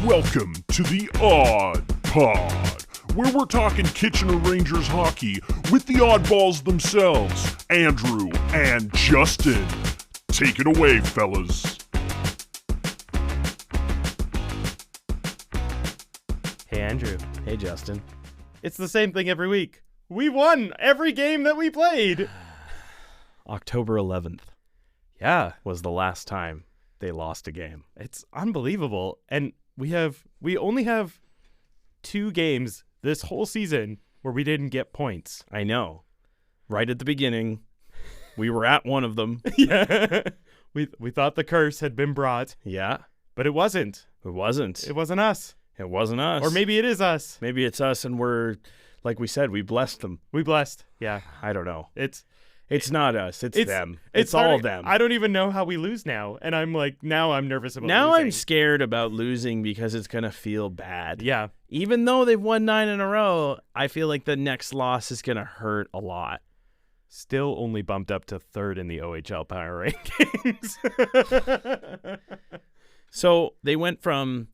Welcome to the Odd Pod, where we're talking Kitchener Rangers hockey with the oddballs themselves, Andrew and Justin. Take it away, fellas. Hey, Andrew. Hey, Justin. It's the same thing every week. We won every game that we played. October 11th Yeah, was the last time they lost a game. it's unbelievable. And we only have 2 games this whole season where we didn't get points. I know. Right at the beginning, we were at one of them. Yeah. We thought the curse had been brought, Yeah, but it wasn't. it wasn't. It wasn't us. It wasn't us. Or maybe it is us. Maybe it's us and we're, like we said, we blessed them. We blessed. Yeah. I don't know. It's not us. It's them. It's starting- all them. I don't even know how we lose now. And I'm nervous about Now losing. I'm scared about losing because it's going to feel bad. Yeah. Even though they've won 9 in a row, I feel like the next loss is going to hurt a lot. Still only bumped up to 3rd in the OHL power rankings. So they went from,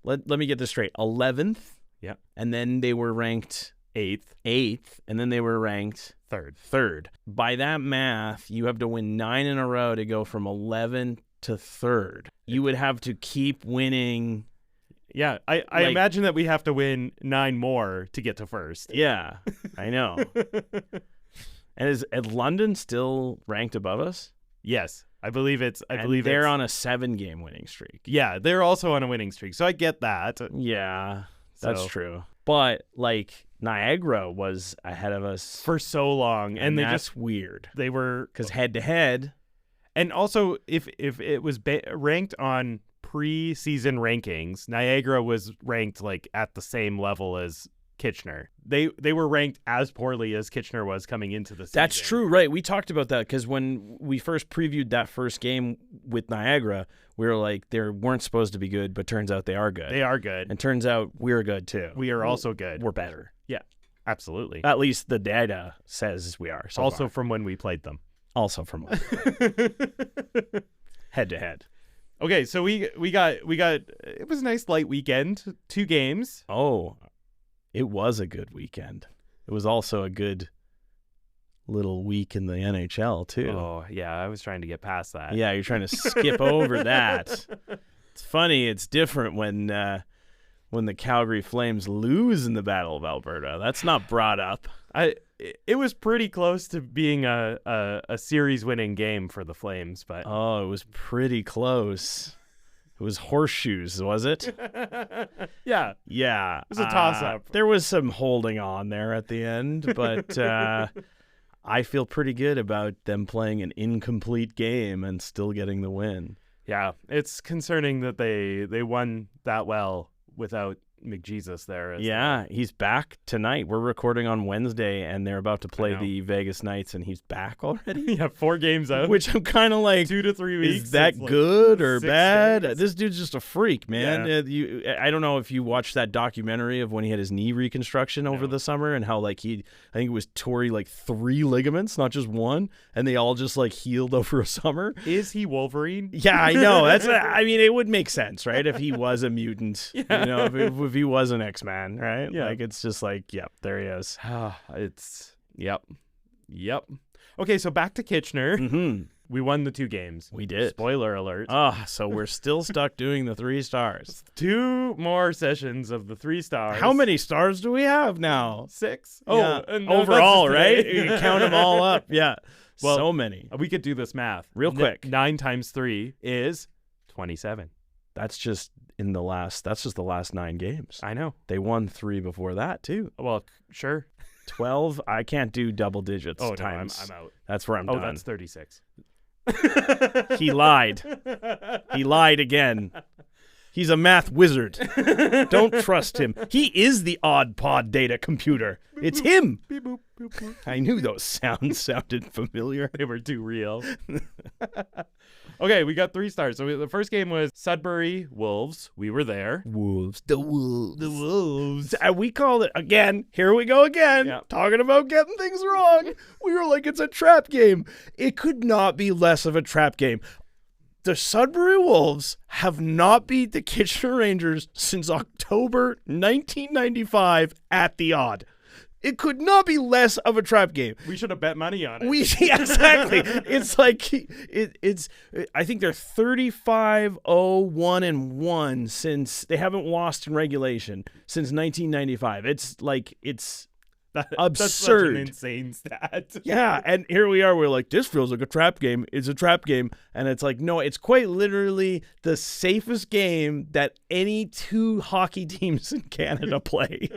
let me get this straight, 11th. Yeah. And then they were ranked 8th, and then they were ranked 3rd. By that math, you have to win 9 in a row to go from 11 to 3rd. You would have to keep winning. Yeah, I imagine that we have to win 9 more to get to 1st. Yeah, I know. And is London still ranked above us? Yes, I believe it's. They're on a 7-game winning streak. Yeah, they're also on a winning streak, so I get that. Yeah, that's So- true. But Niagara was ahead of us For so long, and they that's just weird they were because head to head. and also if it was ranked on pre-season rankings, Niagara was ranked at the same level as Kitchener. They were ranked as poorly as Kitchener was coming into the season. That's true, right? We talked about that because when we first previewed that first game with Niagara, we were like, they weren't supposed to be good, but turns out they are good. They are good. And turns out we're good too. We are also good. We're better. Absolutely. At least the data says we are. So Also far. from when we played them. Also from head to head. Okay, so we got it was a nice light weekend. 2 games. Oh, it was a good weekend. It was also a good little week in the NHL too. Oh, yeah, I was trying to get past that. Yeah, you're trying to skip over that. It's funny. It's different when the Calgary Flames lose in the Battle of Alberta. That's not brought up. It was pretty close to being a series-winning game for the Flames, but Oh, it was pretty close. It was horseshoes, was it? yeah, Yeah. It was a toss-up. There was some holding on there at the end, but I feel pretty good about them playing an incomplete game and still getting the win. yeah, it's concerning that they won that well without McJesus there. Yeah, he's back tonight. We're recording on Wednesday, and they're about to play know. the Vegas Knights, and he's back already? yeah, 4 games out, Which I'm kind of like, 2 to 3 weeks. is that It's good or 6 bad? days. This dude's just a freak, man. Yeah. I don't know if you watched that documentary of when he had his knee reconstruction over the summer and how I think it was tore 3 ligaments, not just one, and they all just healed over a summer. Is he Wolverine? Yeah, I know. I mean, it would make sense, right? If he was a mutant, Yeah. if he was an X-Man, right? Yeah. It's just yep, there he is. It's yep. Okay, so back to Kitchener. Mm-hmm. We won the 2 games. We did. Spoiler alert. So we're still stuck doing the 3 stars. 2 more sessions of the 3 stars. How many stars do we have now? 6. Yeah. Oh, no, overall, that's right? today. You count them all up. Yeah. Well, so many. We could do this math Real quick. 9 times 3 is 27. That's just the last 9 games. I know. They won 3 before that too. Well, sure. 12. I can't do double digits Oh, times. no, I'm out. That's where I'm Oh, done. that's 36. He lied. He lied again. He's a math wizard. Don't trust him. He is the odd pod data computer. It's him. Beep, boop, boop, boop. I knew those sounds sounded familiar. They were too real. Okay, we got 3 stars. So the first game was Sudbury Wolves. We were there. Wolves. The Wolves. The Wolves. We called it again. Here we go again. Yeah. Talking about getting things wrong. We were like, it's a trap game. It could not be less of a trap game. The Sudbury Wolves have not beat the Kitchener Rangers since October 1995 at the Odd. It could not be less of a trap game. We should have bet money on it. Yeah, exactly. It's like it's. I think they're 35-0-1-1 since they haven't lost in regulation since 1995. It's like absurd. That's such an insane stat. Yeah, and here we are. We're like, this feels like a trap game. It's a trap game, and it's like, no, it's quite literally the safest game that any two hockey teams in Canada play.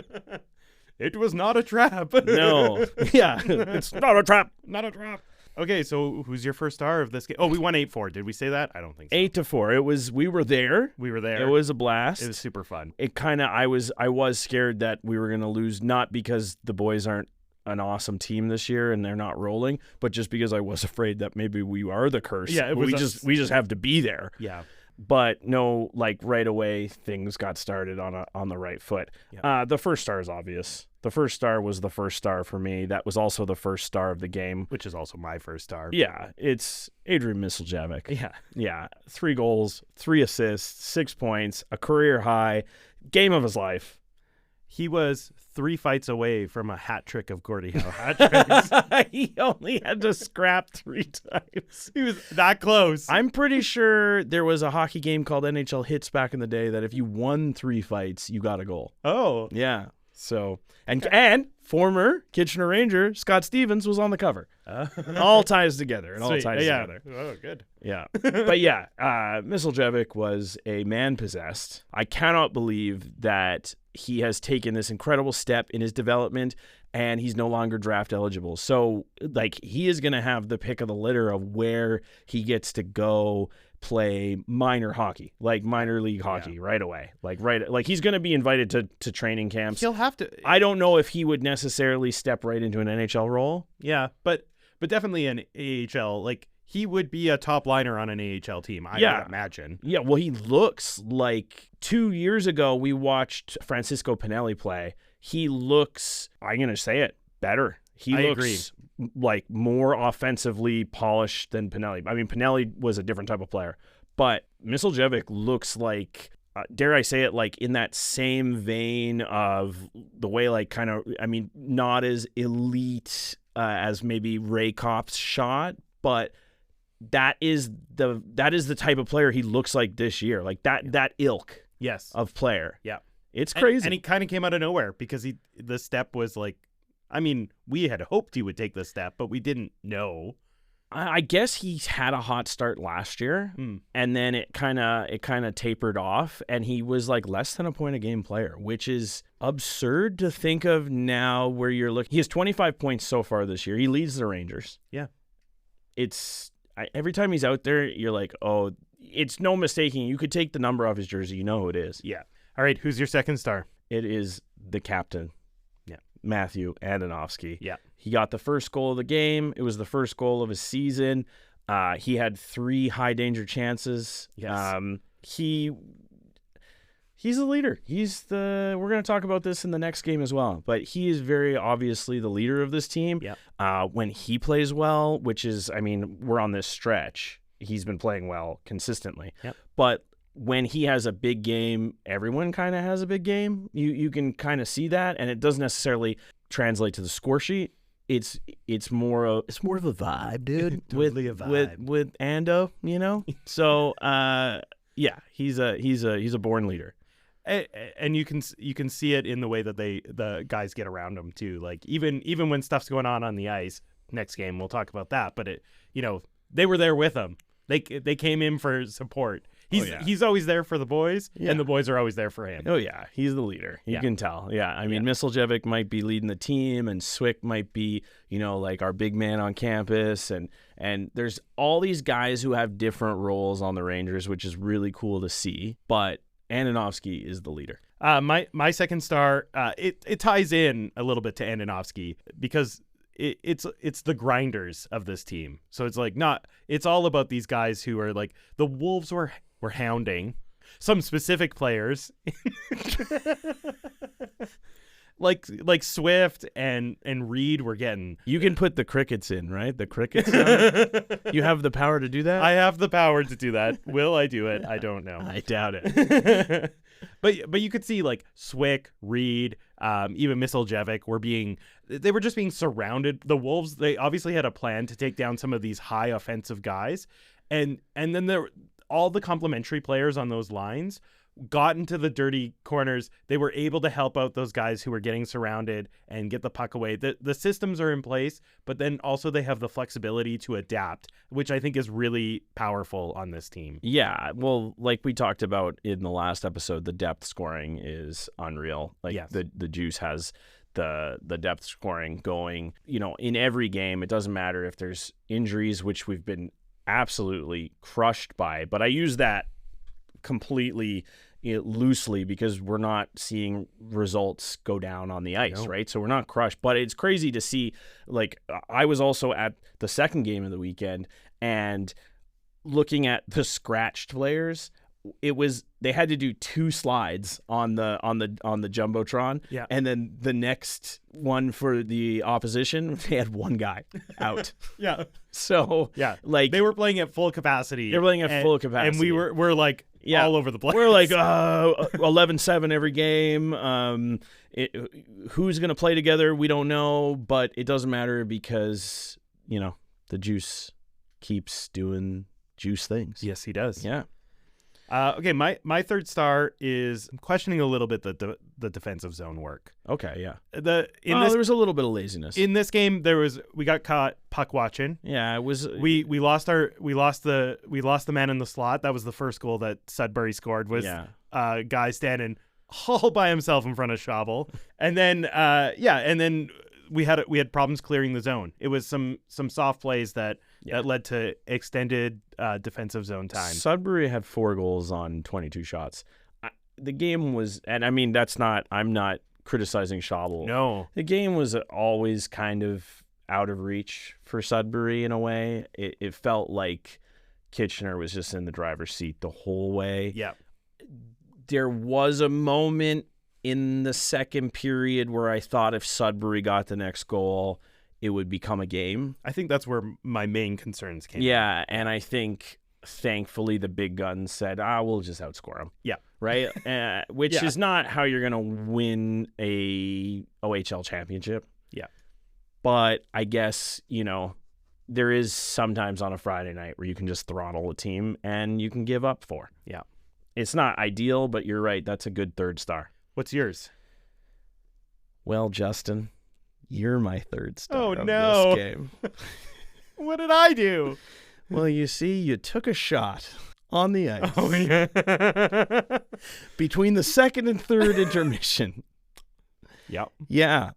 It was not a trap. No. Yeah. It's not a trap. Not a trap. Okay, so who's your first star of this game? Oh, we won 8-4. Did we say that? I don't think so. 8-4. We were there. We were there. It was a blast. It was super fun. It kind of, I was scared that we were going to lose, not because the boys aren't an awesome team this year and they're not rolling, but just because I was afraid that maybe we are the curse. Yeah, we just have to be there. Yeah. But no, like right away, things got started on the right foot. Yeah. The first star is obvious. The first star was the first star for me. That was also the first star of the game. Which is also my first star. Yeah, it's Adrian Misseljevic. Yeah. Yeah, 3 goals, 3 assists, 6 points, a career high, game of his life. He was 3 fights away from a hat trick of Gordie Howe hat tricks. He only had to scrap 3 times. He was that close. I'm pretty sure there was a hockey game called NHL Hits back in the day that if you won 3 fights, you got a goal. Oh. Yeah. So, and former Kitchener Ranger Scott Stevens was on the cover. All ties together. It all ties together. Oh, good. Yeah. But yeah, Misseljevic was a man possessed. I cannot believe that he has taken this incredible step in his development and he's no longer draft eligible. So, like, he is going to have the pick of the litter of where he gets to go play minor hockey, like minor league hockey right away. Like he's going to be invited to training camps. He'll have to. I don't know if he would necessarily step right into an NHL role. Yeah, but definitely an AHL. Like, he would be a top liner on an AHL team, I would imagine. Yeah, well, he looks like 2 years ago we watched Francisco Pinelli play. He looks, I'm going to say it, better. He looks like more offensively polished than Pinelli. I mean, Pinelli was a different type of player, but Misseljevic looks like, dare I say it, like in that same vein of the way, like kind of, I mean, not as elite as maybe Ray Kopp's shot, but that is the type of player he looks like this year, like that ilk of player. Yeah, it's crazy. And he kind of came out of nowhere because the step was like, I mean, we had hoped he would take the step, but we didn't know. I guess he had a hot start last year, and then it kind of tapered off, and he was like less than a point a game player, which is absurd to think of now. Where you're looking, he has 25 points so far this year. He leads the Rangers. Yeah, every time he's out there, you're like, oh, it's no mistaking. You could take the number off his jersey, you know who it is. Yeah. All right, who's your second star? It is the captain. Matthew Ando-lorian. Yeah. He got the first goal of the game. It was the first goal of his season. He had 3 high danger chances. Yes. He's the leader. We're going to talk about this in the next game as well, but he is very obviously the leader of this team. Yeah. When he plays well, which is, I mean, we're on this stretch. He's been playing well consistently. Yep. But when he has a big game, everyone kind of has a big game. You can kind of see that, and it doesn't necessarily translate to the score sheet. It's more of a vibe, dude. Totally a vibe. with Ando, you know. So yeah, he's a born leader. And you can see it in the way that the guys get around him too. Like even when stuff's going on the ice. Next game we'll talk about that, but they were there with him. They came in for support. He's always there for the boys, and the boys are always there for him. Oh, yeah. He's the leader. You can tell. Yeah. I mean, Misseljevic might be leading the team, and Swick might be, like our big man on campus. And there's all these guys who have different roles on the Rangers, which is really cool to see. But Ando-lorian is the leader. My second star, it ties in a little bit to Ando-lorian because it's the grinders of this team. So it's like it's all about these guys who are like, the Wolves were hounding some specific players. like Swift and Reed were getting. You can put the crickets in, right? The crickets sound? You have the power to do that? I have the power to do that. Will I do it? I don't know. I doubt it. But you could see like Swick, Reed, even Misiljevic they were just being surrounded. The Wolves, they obviously had a plan to take down some of these high offensive guys, and then all the complementary players on those lines got into the dirty corners. They were able to help out those guys who were getting surrounded and get the puck away. The systems are in place, but then also they have the flexibility to adapt, which I think is really powerful on this team. Yeah, well, like we talked about in the last episode, the depth scoring is unreal. Like Yes. the Juice has the depth scoring going, in every game. It doesn't matter if there's injuries, which we've been absolutely crushed by, but I use that completely loosely because we're not seeing results go down on the ice, right? So we're not crushed, but it's crazy to see. Like, I was also at the second game of the weekend and looking at the scratched players. They had to do 2 slides on the jumbotron, Yeah. and then the next one for the opposition, they had 1 guy out. Yeah. So Yeah. like They were playing at full capacity. They're playing at full capacity. And we're like all over the place. We're like 11-7 every game. Who's going to play together? We don't know, but it doesn't matter because, the Juice keeps doing Juice things. Yes, he does. Yeah. Okay, my third star is I'm questioning a little bit the defensive zone work. Okay, yeah. There was a little bit of laziness. In this game, we got caught puck watching. Yeah, it was. We lost the man in the slot. That was the first goal that Sudbury scored. Was a guy standing all by himself in front of Schabel, and then we had problems clearing the zone. It was some soft plays that led to extended defensive zone time. Sudbury had 4 goals on 22 shots. The game was, and I mean, I'm not criticizing Schabel. No. The game was always kind of out of reach for Sudbury in a way. It felt like Kitchener was just in the driver's seat the whole way. Yeah. There was a moment in the second period where I thought if Sudbury got the next goal, it would become a game. I think that's where my main concerns came. Yeah, and I think thankfully the big guns said, we'll just outscore them. Yeah. Right? Which is not how you're going to win a OHL championship. Yeah. But I guess, there is sometimes on a Friday night where you can just throttle a team and you can give up 4. Yeah. It's not ideal, but you're right. That's a good third star. What's yours? Well, Justin, you're my third star of no. this game. What did I do? Well, you see, you took a shot on the ice. Oh, yeah. Between the second and third intermission. Yep. Yeah.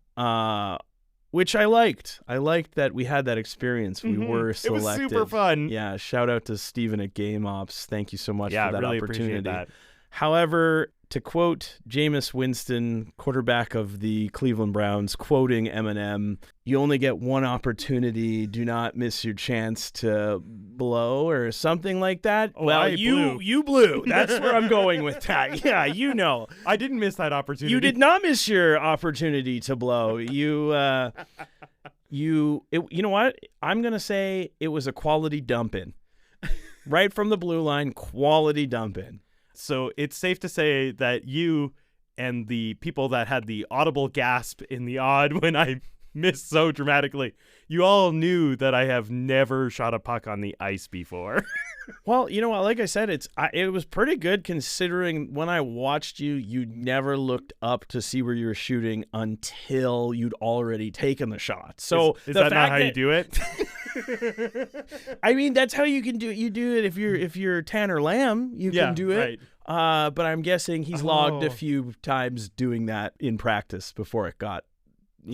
Which I liked. I liked that we had that experience. We were selected. It was super fun. Yeah. Shout out to Steven at Game Ops. Thank you so much for that really opportunity. appreciate that. However, to quote Jameis Winston, quarterback of the Cleveland Browns, quoting Eminem, you only get one opportunity. Do not miss your chance to blow or something like that. Oh, well, blew. you blew. That's where I'm going with that. Yeah, I didn't miss that opportunity. You did not miss your opportunity to blow. You know what? I'm going to say it was a quality dump in. Right from the blue line, quality dump in. So it's safe to say that you and the people that had the audible gasp in the odd when I missed so dramatically, you all knew that I have never shot a puck on the ice before. Well, you know what? Like I said, it was pretty good considering when I watched you never looked up to see where you were shooting until you'd already taken the shot. So is that not how you do it? I mean, that's how you can do it. You do it if you're Tanner Lamb, you can do it. Right. But I'm guessing he's logged a few times doing that in practice before it got.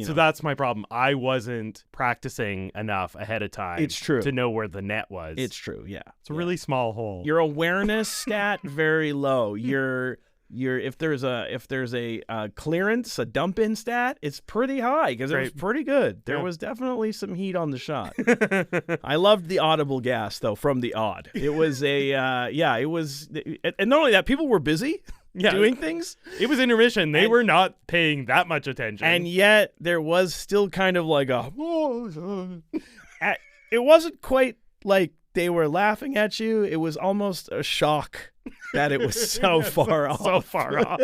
So that's my problem. I wasn't practicing enough ahead of time. It's true. To know where the net was. It's true. Yeah. It's a really small hole. Your awareness stat very low. Your if there's a clearance, a dump in stat, it's pretty high because it was pretty good. There was definitely some heat on the shot. I loved the audible gas though from the odd. It was it was, and not only that, people were busy. doing things. It was intermission. They And- were not paying that much attention. And yet there was still kind of like a it wasn't quite like they were laughing at you. It was almost a shock that it was so far off. So far off.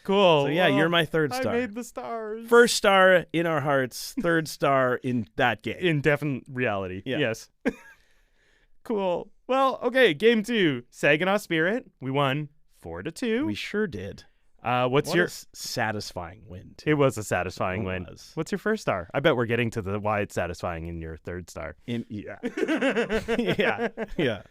Cool. So yeah, you're my third I star. made the stars. First star in our hearts, third star in that game. In definite reality. Yeah. Yes. Cool. Well, okay, game 2. Saginaw Spirit. We won 4-2. We sure did. What's What your a satisfying win, too. It was a satisfying It win. was. What's your first star? I bet we're getting to the why it's satisfying in your third star. Yeah. Yeah.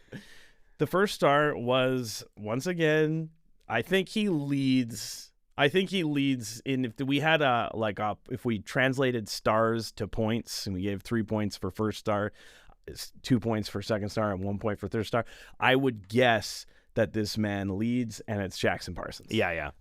The first star was, once again, I think he leads in, if we had if we translated stars to points and we gave 3 points for first star, 2 points for second star, and 1 point for third star, I would guess that this man leads, and it's Jackson Parsons. Yeah.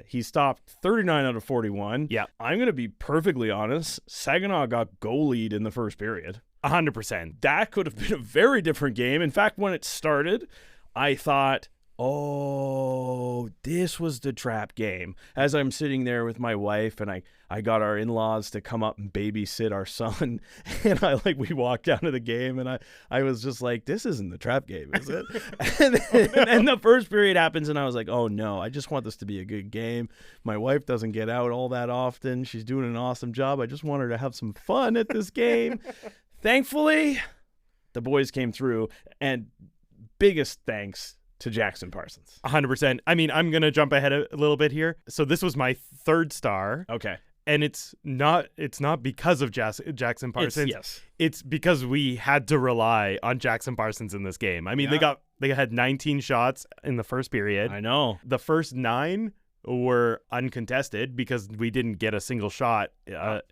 He stopped 39 out of 41. Yeah. I'm going to be perfectly honest. Saginaw got goal lead in the first period. 100%. That could have been a very different game. In fact, when it started, I thought, oh, this was the trap game. As I'm sitting there with my wife, and I got our in-laws to come up and babysit our son, and we walked out of the game, and I was just like, this isn't the trap game, is it? and then the first period happens, and I was like, oh no, I just want this to be a good game. My wife doesn't get out all that often. She's doing an awesome job. I just want her to have some fun at this game. Thankfully, the boys came through, and biggest thanks to Jackson Parsons. 100%. I mean, I'm going to jump ahead a little bit here. So this was my third star. Okay. And it's not because of Jackson Parsons. Yes. It's because we had to rely on Jackson Parsons in this game. I mean, Yeah. they had 19 shots in the first period. I know. The first 9 were uncontested because we didn't get a single shot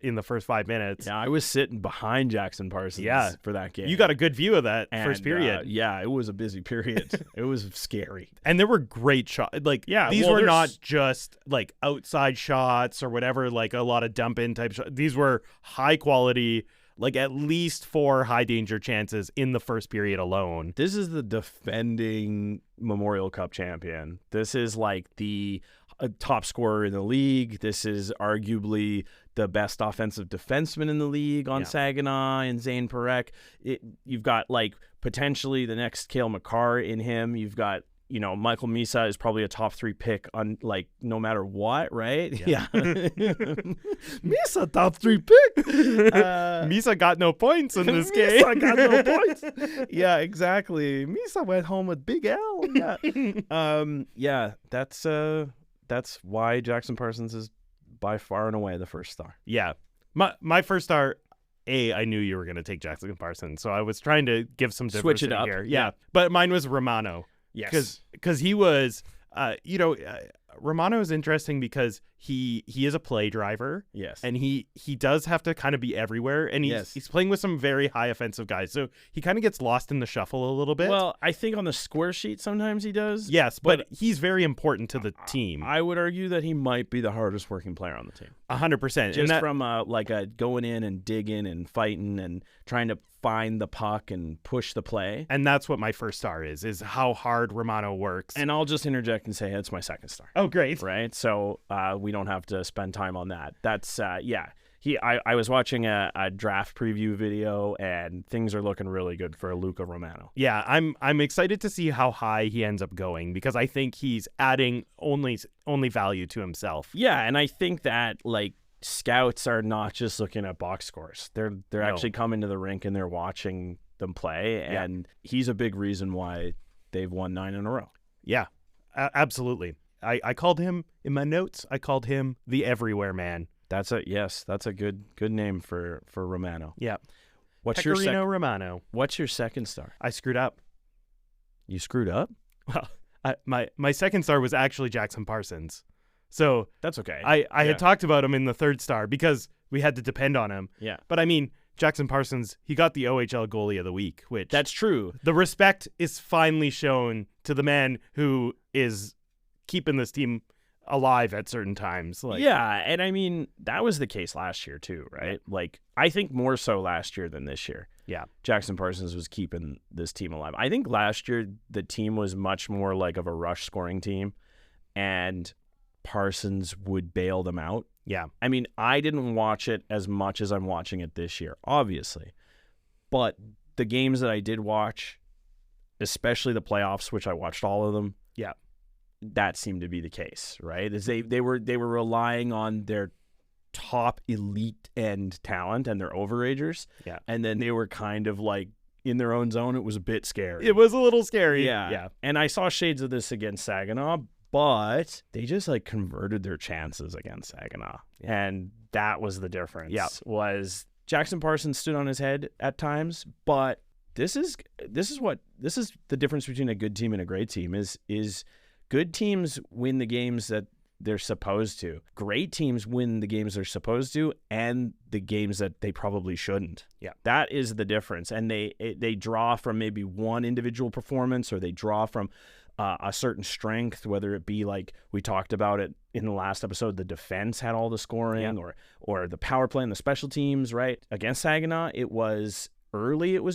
in the first 5 minutes. Yeah, I was sitting behind Jackson Parsons for that game. You got a good view of that And, first period. yeah, it was a busy period. It was scary. And there were great shots. These well, were there's- not just outside shots or whatever, a lot of dump in type shots. These were high quality, at least 4 high danger chances in the first period alone. This is the defending Memorial Cup champion. This is the top scorer in the league. This is arguably the best offensive defenseman in the league on Saginaw and Zane Parekh. You've got potentially the next Cale Makar in him. You've got Michael Misa is probably a top 3 pick on no matter what, right? Yeah. Misa top 3 pick. Misa got no points in this game. Misa got no points. Yeah, exactly. Misa went home with Big L. Yeah. That's why Jackson Parsons is by far and away the first star. Yeah. My first star, I knew you were going to take Jackson Parsons, so I was trying to give some diversity Switch it up. here. Yeah. But mine was Romano. Yes. Because he was, Romano is interesting because he is a play driver. Yes. And he does have to kind of be everywhere. And he's playing with some very high offensive guys. So he kind of gets lost in the shuffle a little bit. Well, I think on the square sheet sometimes he does. Yes, but he's very important to the team. I would argue that he might be the hardest working player on the team. 100%. Just from going in and digging and fighting and trying to find the puck and push the play. And that's what my first star is how hard Romano works. And I'll just interject and say it's my second star. Oh, great. Right? So we don't have to spend time on that. That's, I was watching a draft preview video, and things are looking really good for Luca Romano. Yeah, I'm excited to see how high he ends up going because I think he's adding only value to himself. Yeah, and I think that scouts are not just looking at box scores. They're actually coming to the rink and they're watching them play, and he's a big reason why they've won 9 in a row. Yeah, absolutely. I called him in my notes. I called him the everywhere man. That's a good name for Romano. Yeah. What's Pecorino Romano. What's your second star? I screwed up. You screwed up? Well, my second star was actually Jackson Parsons. So that's okay. I had talked about him in the third star because we had to depend on him. Yeah. But I mean, Jackson Parsons, he got the OHL goalie of the week, which that's true. The respect is finally shown to the man who is keeping this team alive at certain times. Yeah, and I mean that was the case last year too, right? I think more so last year than this year. Yeah. Jackson Parsons was keeping this team alive. I think last year the team was much more like of a rush scoring team, and Parsons would bail them out. Yeah. I mean, I didn't watch it as much as I'm watching it this year, obviously. But the games that I did watch, especially the playoffs, which I watched all of them, Yeah. that seemed to be the case, right? As they were relying on their top elite end talent and their overagers. Yeah. And then they were kind of like in their own zone. It was a bit scary. It was a little scary. Yeah. Yeah. And I saw shades of this against Saginaw, but they just like converted their chances against Saginaw. Yeah. And that was the difference. Yeah. Was Jackson Parsons stood on his head at times, but this is the difference between a good team and a great team is good teams win the games that they're supposed to. Great teams win the games they're supposed to and the games that they probably shouldn't. Yeah. That is the difference. And they draw from maybe one individual performance, or they draw from a certain strength, whether it be like we talked about it in the last episode, the defense had all the scoring, or the power play and the special teams, right? Against Saginaw, it was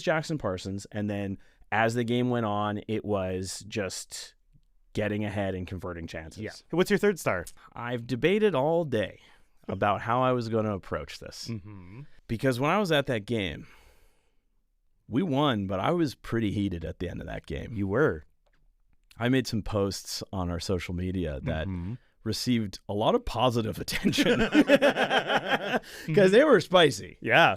Jackson Parsons, and then as the game went on, it was just getting ahead and converting chances. Yeah. What's your third star? I've debated all day about how I was going to approach this. Mm-hmm. Because when I was at that game, we won, but I was pretty heated at the end of that game. You were. I made some posts on our social media that Mm-hmm. received a lot of positive attention because they were spicy. Yeah.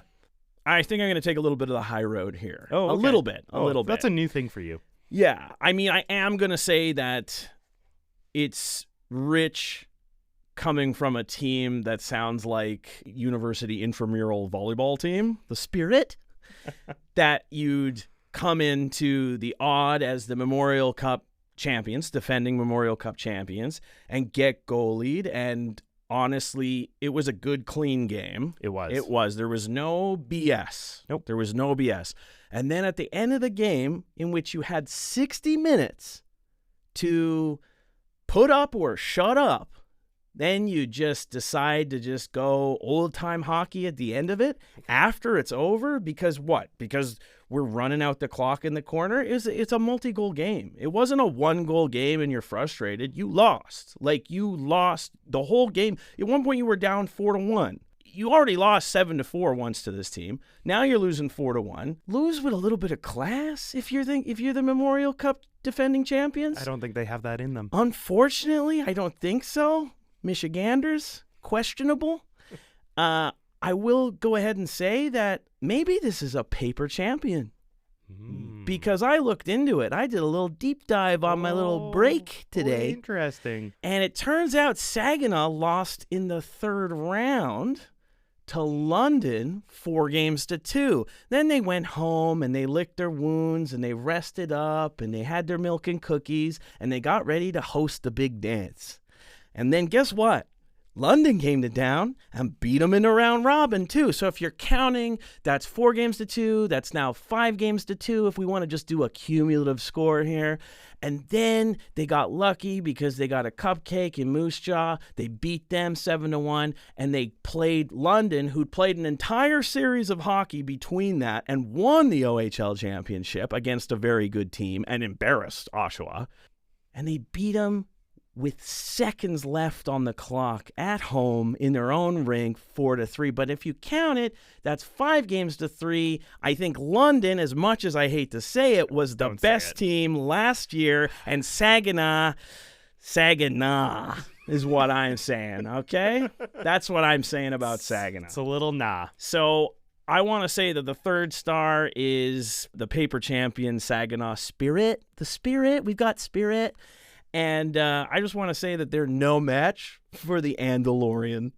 I think I'm going to take a little bit of the high road here. Oh, A okay. little bit. A little bit. That's a new thing for you. Yeah. I mean, I am going to say that it's rich coming from a team that sounds like university intramural volleyball team, the Spirit, that you'd come into the odd as the Memorial Cup champions, defending Memorial Cup champions, and get goalied. And honestly, it was a good, clean game. It was. It was. There was no BS. Nope. There was no BS. And then at the end of the game, in which you had 60 minutes to put up or shut up, then you just decide to just go old-time hockey at the end of it after it's over. Because what? Because we're running out the clock in the corner? It's a multi-goal game. It wasn't a one-goal game and you're frustrated. You lost. Like, you lost the whole game. At one point, you were down 4-1. You already lost 7-4 once to this team. Now you're losing 4-1. Lose with a little bit of class if you're the Memorial Cup defending champions. I don't think they have that in them. Unfortunately, I don't think so. Michiganders, questionable. I will go ahead and say that maybe this is a paper champion. Because I looked into it. I did a little deep dive on my little break today. Interesting. And it turns out Saginaw lost in the third round to London 4-2. Then they went home and they licked their wounds and they rested up and they had their milk and cookies and they got ready to host the big dance. And then guess what? London came to town and beat them in a round robin too. So if you're counting, that's 4-2. That's now 5-2 if we want to just do a cumulative score here. And then they got lucky because they got a cupcake in Moose Jaw. They beat them 7-1, and they played London, who'd played an entire series of hockey between that and won the OHL championship against a very good team and embarrassed Oshawa. And they beat them with seconds left on the clock at home in their own rink, 4-3. But if you count it, that's 5-3. I think London, as much as I hate to say it, was the best team last year, and Saginaw is what I'm saying, okay? That's what I'm saying about Saginaw. It's a little nah. So I want to say that the third star is the paper champion Saginaw Spirit. The Spirit, we've got Spirit. And I just want to say that they're no match for the Ando-lorian.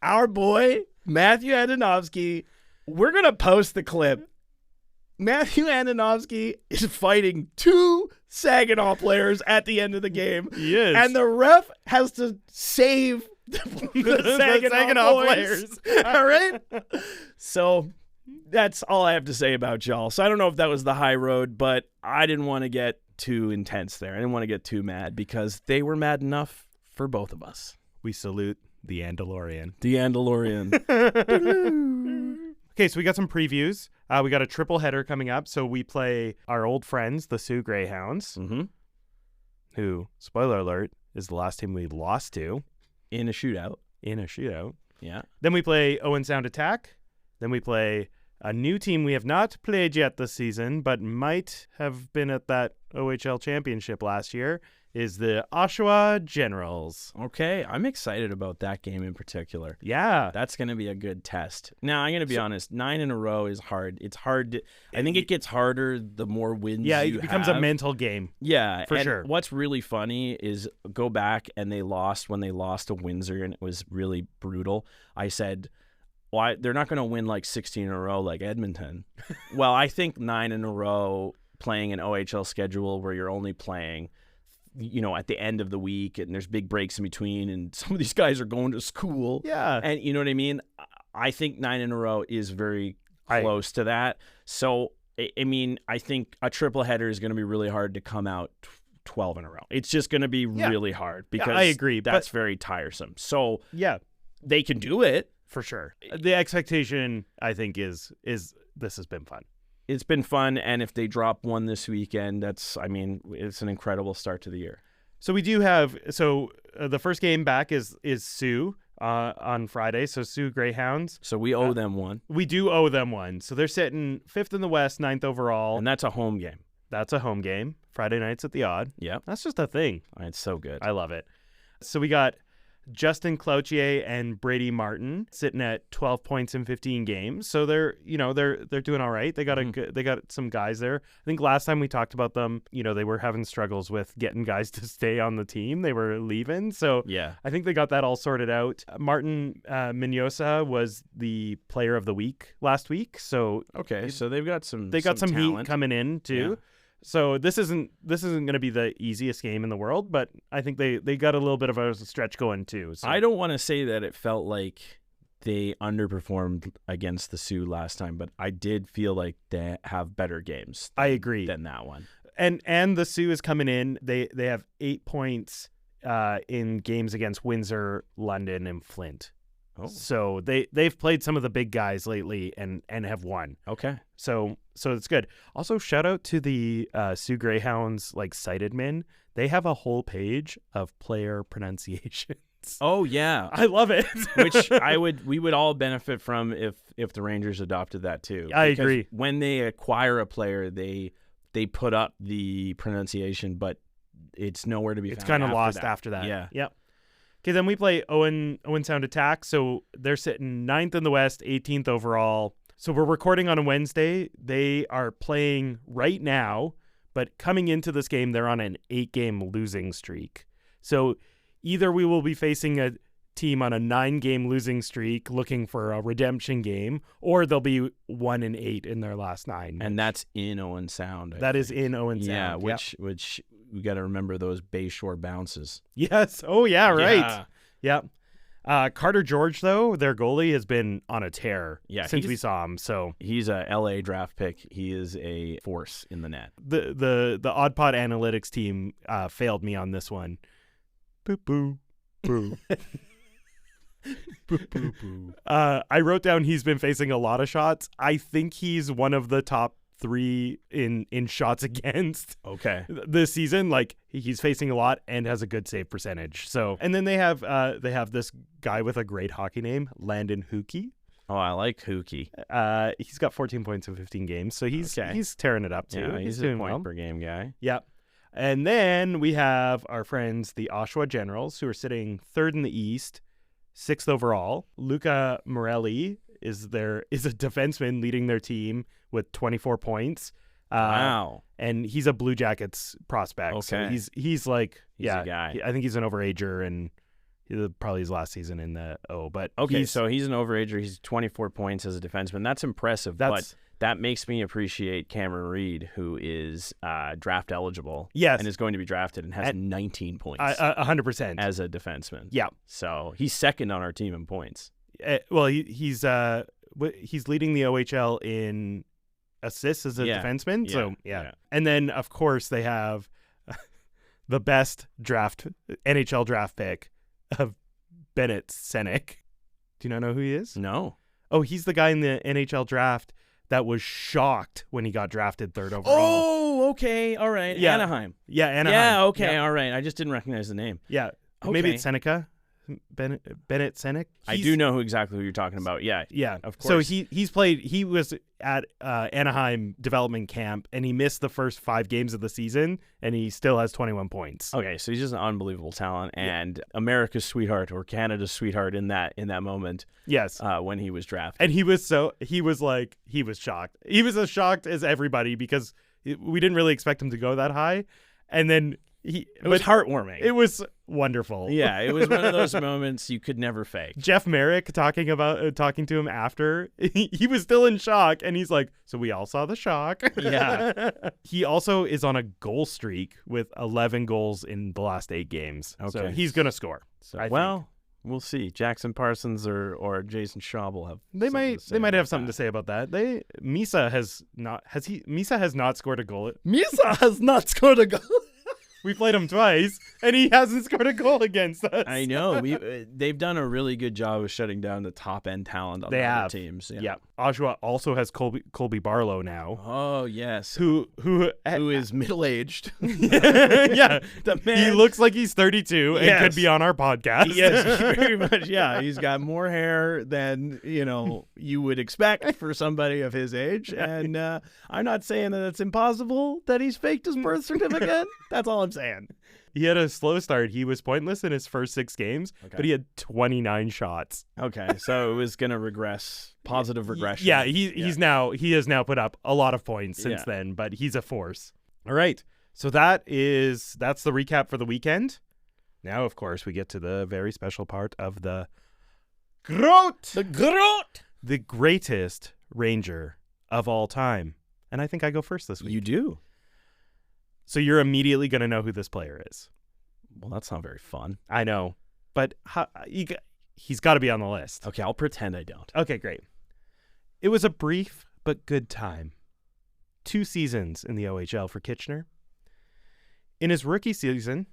Our boy, Matthew Andonovski, we're going to post the clip. Matthew Andonovski is fighting 2 Saginaw players at the end of the game. He is. And the ref has to save the Saginaw players. All right? So that's all I have to say about y'all. So I don't know if that was the high road, but I didn't want to get too intense there. I didn't want to get too mad because they were mad enough for both of us. We salute the Ando-lorian. The Ando-lorian. Okay, so we got some previews. We got a triple header coming up. So we play our old friends, the Sioux Greyhounds, who, spoiler alert, is the last team we lost to. In a shootout. Yeah. Then we play Owen Sound Attack. Then we play a new team we have not played yet this season, but might have been at that OHL championship last year, is the Oshawa Generals. Okay, I'm excited about that game in particular. Yeah. That's going to be a good test. Now, I'm going to be honest, 9 in a row is hard. It's hard to, I think it gets harder the more wins you have. Yeah, it becomes a mental game. Yeah, for sure. What's really funny is go back and when they lost to Windsor, and it was really brutal. I said, why they're not going to win like 16 in a row like Edmonton. Well, I think 9 in a row playing an OHL schedule where you're only playing at the end of the week and there's big breaks in between and some of these guys are going to school. Yeah. And you know what I mean? I think 9 in a row is very close to that. So, I mean, I think a triple header is going to be really hard to come out 12 in a row. It's just going to be really hard because I agree. That's very tiresome. So, yeah, they can do it. For sure. The expectation, I think, is this has been fun. It's been fun, and if they drop one this weekend, it's an incredible start to the year. So we do have the first game back is Sioux on Friday. So Sioux Greyhounds. So we owe them one. We do owe them one. So they're sitting 5th in the West, 9th overall, and that's a home game. That's a home game. Friday nights at the Odd. Yeah, that's just a thing. It's so good. I love it. So we got Justin Cloutier and Brady Martin sitting at 12 points in 15 games. So they're doing all right. They got some guys there. I think last time we talked about them, they were having struggles with getting guys to stay on the team. They were leaving. So yeah, I think they got that all sorted out. Martin Mignosa was the player of the week last week. So okay, so they've got some some talent heat coming in too. Yeah. So this isn't going to be the easiest game in the world, but I think they got a little bit of a stretch going too. So. I don't want to say that it felt like they underperformed against the Sioux last time, but I did feel like they have better games. I agree than that one. And the Sioux is coming in. They have 8 points in games against Windsor, London, and Flint. Oh. So they've played some of the big guys lately and have won. Okay. So it's good. Also, shout out to the Sioux Greyhounds cited men. They have a whole page of player pronunciations. Oh yeah, I love it. Which we would all benefit from if the Rangers adopted that too. I agree. When they acquire a player, they put up the pronunciation, but it's nowhere to be found. It's kind of lost after that. Yeah. Yep. Okay, then we play Owen Sound Attack. So they're sitting 9th in the West, 18th overall. So we're recording on a Wednesday. They are playing right now, but coming into this game, they're on an 8-game losing streak. So either we will be facing a team on a 9-game losing streak looking for a redemption game, or they'll be 1-8 in their last 9. And that's in Owen Sound. That is in Owen Sound. Yeah, which we got to remember those Bayshore bounces. Yes. Oh, yeah, right. Yeah. Carter George, though, their goalie, has been on a tear since we saw him. So he's a LA draft pick. He is a force in the net. The Odd Pod analytics team failed me on this one. Boo boo boo. Boo, boo, boo. I wrote down he's been facing a lot of shots. I think he's one of the top 3 in shots against. Okay. This season, he's facing a lot and has a good save percentage. So, and then they have this guy with a great hockey name, Landon Hookey. Oh, I like Hookey. He's got 14 points in 15 games, so he's tearing it up too. Yeah, he's a point per game guy. Yep. And then we have our friends, the Oshawa Generals, who are sitting 3rd in the East, 6th overall. Luca Morelli is a defenseman leading their team with 24 points. Wow. And he's a Blue Jackets prospect. Okay. So he's a guy. I think he's an overager, and probably his last season in the O. But so he's an overager. He's 24 points as a defenseman. That's impressive. But that makes me appreciate Cameron Reed, who is draft eligible. Yes. And is going to be drafted and has 19 points. 100%. As a defenseman. Yeah. So he's second on our team in points. Well, he's leading the OHL in assists as a defenseman. So, yeah. And then, of course, they have the best NHL draft pick of Bennett Senek. Do you not know who he is? No. Oh, he's the guy in the NHL draft that was shocked when he got drafted 3rd overall. Oh, okay. All right. Yeah. Anaheim. Yeah, Anaheim. Yeah, okay. Yeah. All right. I just didn't recognize the name. Yeah. Okay. Maybe it's Seneca. Bennett Seneca. I do know exactly who you're talking about. Yeah. Yeah, of course. So he was at Anaheim development camp, and he missed the first 5 games of the season, and he still has 21 points. Okay, so he's just an unbelievable talent and America's sweetheart or Canada's sweetheart in that moment. Yes. When he was drafted. And he was shocked. He was as shocked as everybody because we didn't really expect him to go that high. And then it was heartwarming. It was wonderful. Yeah, it was one of those moments you could never fake. Jeff Merrick talking to him after, he was still in shock, and he's like, so we all saw the shock. Yeah. He also is on a goal streak with 11 goals in the last 8 games. Okay. So he's going to score. So, we'll see. Jackson Parsons or Jason Shaw will have They might have something to say. say about that. Misa has not scored a goal. Misa has not scored a goal. We played him twice, and he hasn't scored a goal against us. I know. They've done a really good job of shutting down the top-end talent on the other teams. Yeah. Oshawa also has Colby Barlow now. Oh, yes. Who is middle-aged. Yeah. The man. He looks like he's 32 and could be on our podcast. Yes, very much. Yeah, he's got more hair than, you would expect for somebody of his age. And I'm not saying that it's impossible that he's faked his birth certificate. That's all I'm saying. He had a slow start. He was pointless in his first 6 games, but he had 29 shots. Okay, so it was going to regress, positive regression. Yeah, he has now put up a lot of points since then, but he's a force. All right, so that's the recap for the weekend. Now, of course, we get to the very special part of the G.R.O.A.T. The G.R.O.A.T. The greatest Ranger of all time. And I think I go first this week. You do? So you're immediately going to know who this player is. Well, that's not very fun. I know, but he's got to be on the list. Okay, I'll pretend I don't. Okay, great. It was a brief but good time. 2 seasons in the OHL for Kitchener. In his rookie season,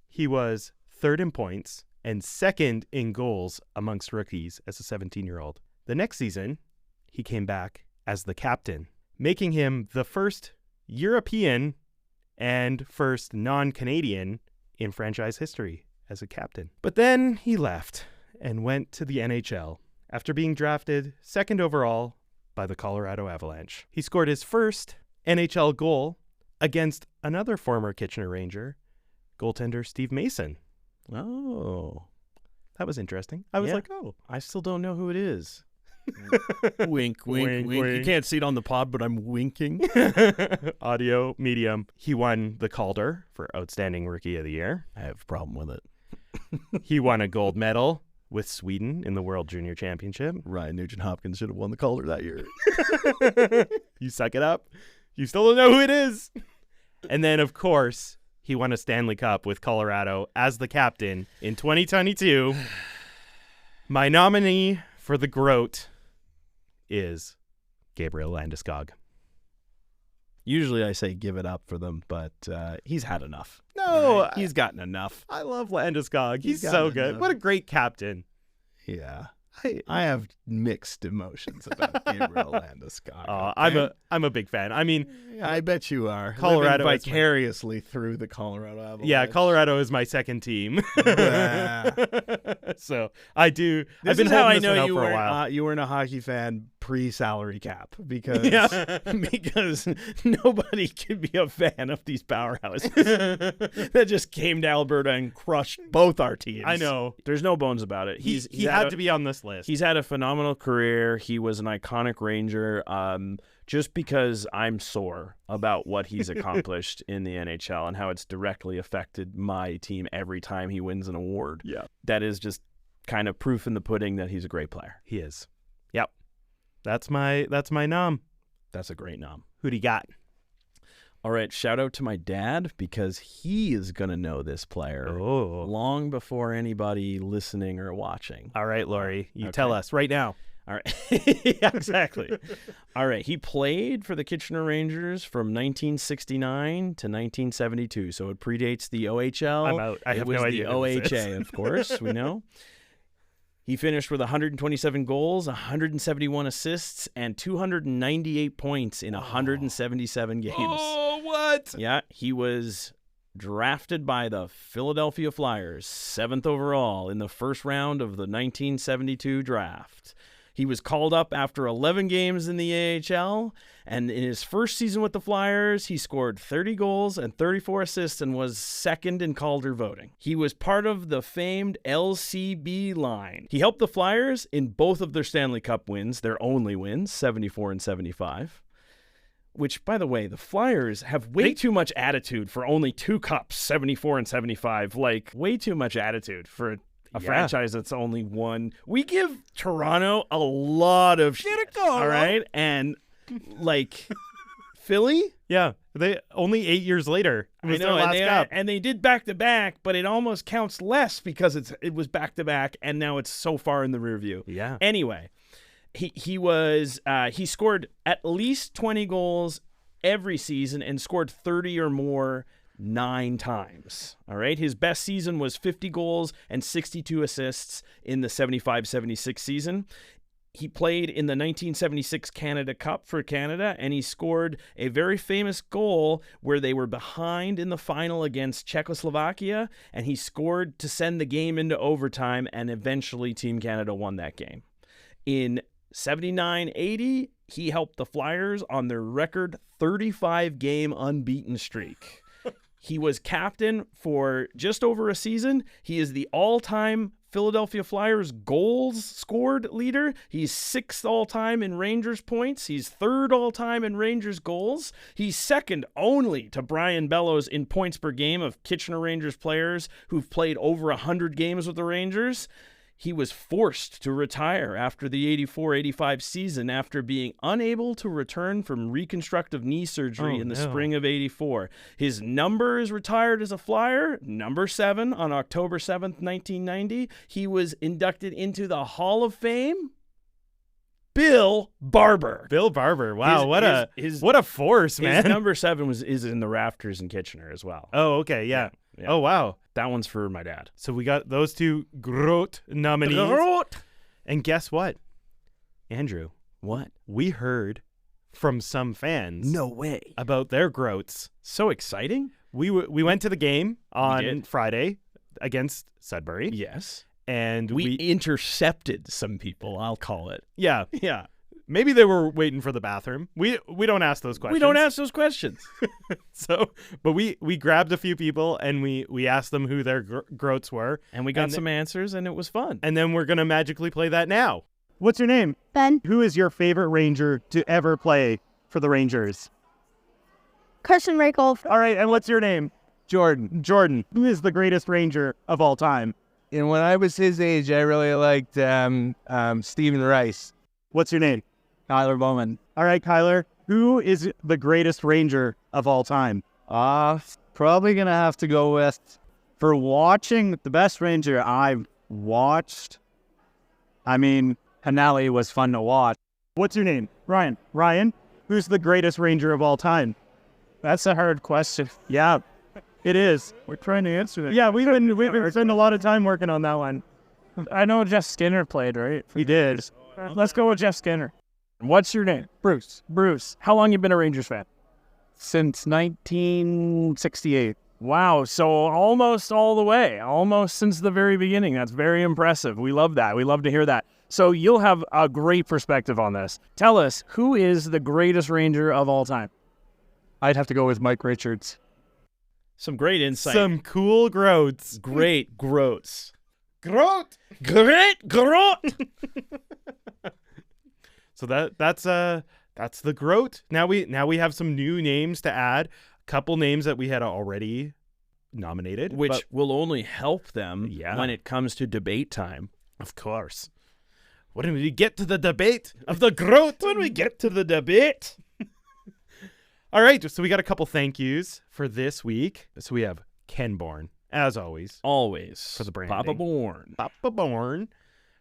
he was 3rd in points and 2nd in goals amongst rookies as a 17-year-old. The next season, he came back as the captain, making him the first European and first non-Canadian in franchise history as a captain. But then he left and went to the NHL after being drafted 2nd overall by the Colorado Avalanche. He scored his first NHL goal against another former Kitchener Ranger, goaltender Steve Mason. Oh. That was interesting. I was like, I still don't know who it is. Wink, wink, wink. You can't see it on the pod, but I'm winking. Audio medium. He won the Calder for Outstanding Rookie of the Year. I have a problem with it. He won a gold medal with Sweden in the World Junior Championship. Ryan Nugent-Hopkins should have won the Calder that year. You suck it up. You still don't know who it is. And then, of course, he won a Stanley Cup with Colorado as the captain in 2022. My nominee for the G.R.O.A.T. is Gabriel Landeskog. Usually I say give it up for them, but he's had enough. No, right? He's gotten enough. I love Landeskog. He's so good. Enough. What a great captain. Yeah. I have mixed emotions about Gabriel Landeskog. I'm a big fan. I mean, I bet you are. Colorado living vicariously through the Colorado Avalanche. Yeah, Colorado is my second team. So I do. This I've been is how I holding this know one out you for a weren't while. you weren't a hockey fan pre-salary cap because because nobody can be a fan of these powerhouses that just came to Alberta and crushed both our teams. I know. There's no bones about it. He had to be on this list. He's had a phenomenal career. He was an iconic Ranger. Just because I'm sore about what he's accomplished in the NHL and how it's directly affected my team every time he wins an award. Yeah. That is just kind of proof in the pudding that he's a great player. He is. Yep. That's my nom. That's a great nom. Who do you got? All right, shout out to my dad because he is going to know this player long before anybody listening or watching. All right, Laurie, you tell us right now. All right. Yeah, exactly. All right. He played for the Kitchener Rangers from 1969 to 1972. So it predates the OHL. I'm out. I have no idea. The OHA, of course, we know. He finished with 127 goals, 171 assists, and 298 points in 177 games. Oh, what? Yeah, he was drafted by the Philadelphia Flyers, 7th overall in the first round of the 1972 draft. He was called up after 11 games in the AHL, and in his first season with the Flyers, he scored 30 goals and 34 assists and was second in Calder voting. He was part of the famed LCB line. He helped the Flyers in both of their Stanley Cup wins, their only wins, 74 and 75. Which, by the way, the Flyers have way too much attitude for only 2 cups, 74 and 75. Like, way too much attitude for a franchise that's only won. We give Toronto a lot of shit, all right? And, like, Philly? Yeah, they only 8 years later. It was I know, their last cup. and they did back-to-back, but it almost counts less because it was back-to-back, and now it's so far in the rear view. Yeah. Anyway, he scored at least 20 goals every season and scored 30 or more 9 times. All right. His best season was 50 goals and 62 assists in the 75-76 season. He played in the 1976 Canada Cup for Canada, and he scored a very famous goal where they were behind in the final against Czechoslovakia, and he scored to send the game into overtime, and eventually Team Canada won that game. In 79-80, he helped the Flyers on their record 35-game unbeaten streak. He was captain for just over a season. He is the all-time Philadelphia Flyers goals scored leader. He's 6th all-time in Rangers points. He's 3rd all-time in Rangers goals. He's second only to Brian Bellows in points per game of Kitchener Rangers players who've played over 100 games with the Rangers. He was forced to retire after the 84-85 season after being unable to return from reconstructive knee surgery in the spring of 84. His number is retired as a Flyer, number 7, on October 7th, 1990. He was inducted into the Hall of Fame. Bill Barber. Bill Barber. Wow, what a force, man. His number 7 is in the rafters in Kitchener as well. Oh, okay, yeah. Oh, wow. That one's for my dad. So we got those 2 G.R.O.A.T. nominees. G.R.O.A.T. And guess what? Andrew, What? we heard from some fans No way. about their G.R.O.A.Ts. So exciting. We went to the game on did. Friday against Sudbury. Yes. And We intercepted some people, I'll call it. yeah, Yeah. maybe they were waiting for the bathroom. We don't ask those questions. We don't ask those questions. But we grabbed a few people and we asked them who their G.R.O.A.Ts. were. And we got some answers, and it was fun. And then we're going to magically play that now. What's your name? Ben. Who is your favorite Ranger to ever play for the Rangers? Christian Raycol. All right, and what's your name? Jordan. Jordan. Who is the greatest Ranger of all time? And when I was his age, I really liked Stephen Rice. What's your name? Tyler Bowman. All right, Kyler. Who is the greatest Ranger of all time? Probably going to have to go with, for watching, the best Ranger I've watched. I mean, Hanelli was fun to watch. What's your name? Ryan. Ryan. Who's the greatest Ranger of all time? That's a hard question. Yeah, it is. We're trying to answer that. Yeah, we've been spending a lot of time working on that one. I know Jeff Skinner played, right? We did. Let's go with Jeff Skinner. What's your name? Bruce. Bruce. How long you been a Rangers fan? Since 1968. Wow, so almost all the way, almost since the very beginning. That's very impressive. We love that. We love to hear that. So you'll have a great perspective on this. Tell us, who is the greatest Ranger of all time? I'd have to go with Mike Richards. Some great insight. Some cool G.R.O.A.Ts. great G.R.O.A.Ts. G.R.O.A.T. Great G.R.O.A.T. So that's the G.R.O.A.T. Now we have some new names to add. A couple names that we had already nominated, Which will only help them Yeah. when it comes to debate time. of course. When we get to the debate of the G.R.O.A.T. When we get to the debate. All right, so we got a couple thank yous for this week. So we have Ken Bourne, as always, Always. For the branding. Papa Bourne. Papa Bourne.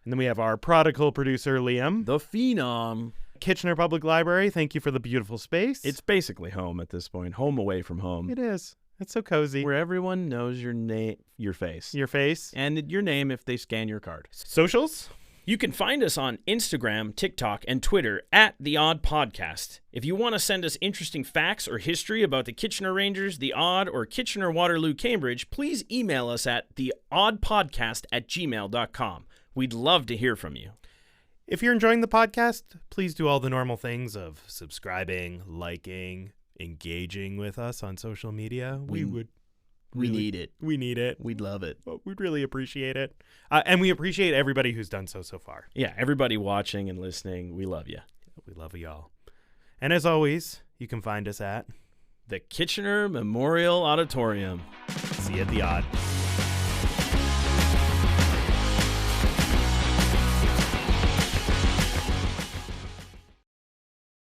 And then we have our prodigal producer, Liam. The Phenom. Kitchener Public Library, thank you for the beautiful space. It's basically home at this point. Home away from home. It is. It's so cozy. where everyone knows your name, your face, Your face. and your name if they scan your card. Socials? You can find us on Instagram, TikTok, and Twitter at The Odd Podcast. If you want to send us interesting facts or history about the Kitchener Rangers, The Odd, or Kitchener-Waterloo Cambridge, please email us at theoddpodcast@gmail.com. We'd love to hear from you. If you're enjoying the podcast, please do all the normal things of subscribing, liking, engaging with us on social media. We need it. We need it. We'd love it. We'd really appreciate it. And we appreciate everybody who's done so far. Yeah, everybody watching and listening, we love you. We love y'all. And as always, you can find us at The Kitchener Memorial Auditorium. See you at the Odd.